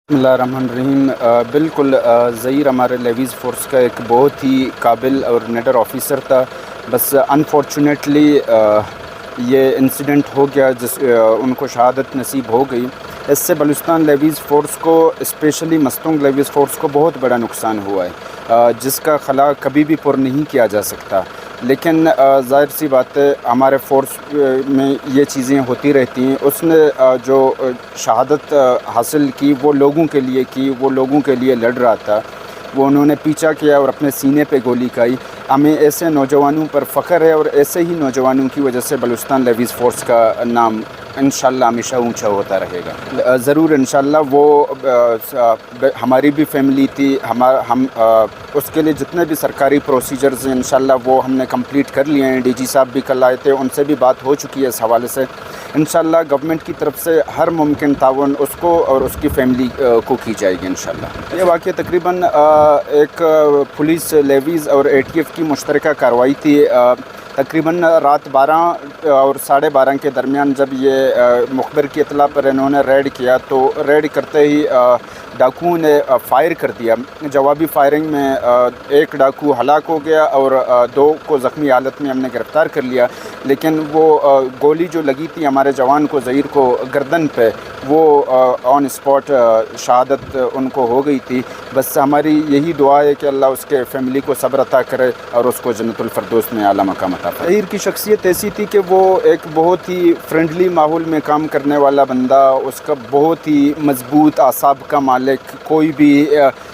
بسم اللہ الرحمن الرحیم۔ بالکل ظہیر ہمارے لیویز فورس کا ایک بہت ہی قابل اور نڈر آفیسر تھا، بس انفارچونیٹلی یہ انسیڈنٹ ہو گیا جس ان کو شہادت نصیب ہو گئی۔ اس سے بلوچستان لیویز فورس کو، اسپیشلی مستونگ لیویز فورس کو بہت بڑا نقصان ہوا ہے، جس کا خلا کبھی بھی پر نہیں کیا جا سکتا۔ لیکن ظاہر سی بات ہے، ہمارے فورس میں یہ چیزیں ہوتی رہتی ہیں۔ اس نے جو شہادت حاصل کی وہ لوگوں کے لیے کی، وہ لوگوں کے لیے لڑ رہا تھا، وہ انہوں نے پیچھا کیا اور اپنے سینے پہ گولی کھائی۔ ہمیں ایسے نوجوانوں پر فخر ہے، اور ایسے ہی نوجوانوں کی وجہ سے بلوچستان لیویز فورس کا نام انشاءاللہ ہمیشہ اونچا ہوتا رہے گا۔ ضرور انشاءاللہ وہ ہماری بھی فیملی تھی، ہم اس کے لیے جتنے بھی سرکاری پروسیجرز ہیں انشاءاللہ وہ ہم نے کمپلیٹ کر لیے ہیں۔ ڈی جی صاحب بھی کل آئے تھے، ان سے بھی بات ہو چکی ہے اس حوالے سے۔ انشاءاللہ گورنمنٹ کی طرف سے ہر ممکن تعاون اس کو اور اس کی فیملی کو کی جائے گی انشاءاللہ۔ یہ واقعہ تقریباً ایک پولیس لیویز اور اے ٹی ایف کی مشترکہ کارروائی تھی۔ تقریباً رات 12 اور 12:30 کے درمیان جب یہ مخبر کی اطلاع پر انہوں نے ریڈ کیا، تو ریڈ کرتے ہی ڈاکوؤں نے فائر کر دیا۔ جوابی فائرنگ میں ایک ڈاکو ہلاک ہو گیا اور 2 کو زخمی حالت میں ہم نے گرفتار کر لیا۔ لیکن وہ گولی جو لگی تھی ہمارے جوان کو، ظہیر کو، گردن پہ، وہ آن اسپاٹ شہادت ان کو ہو گئی تھی۔ بس ہماری یہی دعا ہے کہ اللہ اس کے فیملی کو صبر عطا کرے اور اس کو جنت الفردوس میں اعلیٰ مقام عطا فرمائے۔ ظہیر کی شخصیت ایسی تھی کہ وہ ایک بہت ہی فرینڈلی ماحول میں کام کرنے والا بندہ، اس کا بہت ہی مضبوط اعصاب کا مالک۔ کوئی بھی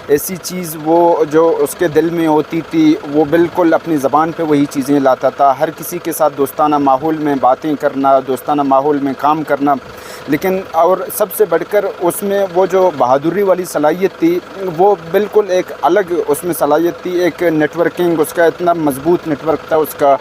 ایسی چیز وہ جو اس کے دل میں ہوتی تھی وہ بالکل اپنی زبان پہ وہی چیزیں لاتا تھا۔ ہر کسی کے ساتھ دوستانہ ماحول میں باتیں کرنا، دوستانہ ماحول میں کام کرنا، لیکن اور سب سے بڑھ کر اس میں وہ جو بہادری والی صلاحیت تھی وہ بالکل ایک الگ اس میں صلاحیت تھی۔ ایک نیٹ ورکنگ، اس کا اتنا مضبوط نیٹ ورک تھا اس کا،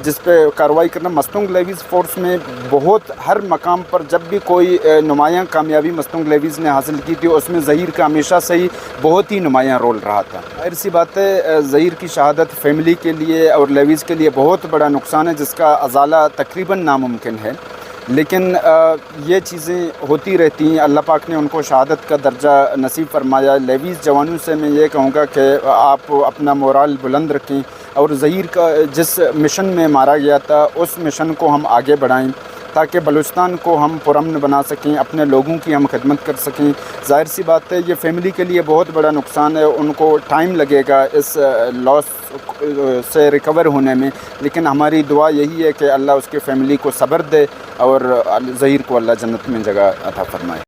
جس پہ کارروائی کرنا۔ مستونگ لیویز فورس میں بہت ہر مقام پر جب بھی کوئی نمایاں کامیابی مستونگ لیویز نے حاصل کی تھی، اس میں ظہیر کا ہمیشہ سے ہی بہت ہی نمایاں رول رہا تھا۔ ظاہر سی بات ہے، ظہیر کی شہادت فیملی کے لیے اور لیویز کے لیے بہت بڑا نقصان ہے، جس کا ازالہ تقریباً ناممکن ہے۔ لیکن یہ چیزیں ہوتی رہتی ہیں۔ اللہ پاک نے ان کو شہادت کا درجہ نصیب فرمایا۔ لیویز جوانوں سے میں یہ کہوں گا کہ آپ اپنا مورال بلند رکھیں، اور ظہیر کا جس مشن میں مارا گیا تھا اس مشن کو ہم آگے بڑھائیں، تاکہ بلوچستان کو ہم پرامن بنا سکیں، اپنے لوگوں کی ہم خدمت کر سکیں۔ ظاہر سی بات ہے یہ فیملی کے لیے بہت بڑا نقصان ہے، ان کو ٹائم لگے گا اس لاس سے ریکور ہونے میں، لیکن ہماری دعا یہی ہے کہ اللہ اس کے فیملی کو صبر دے اور ظہیر کو اللہ جنت میں جگہ عطا فرمائے۔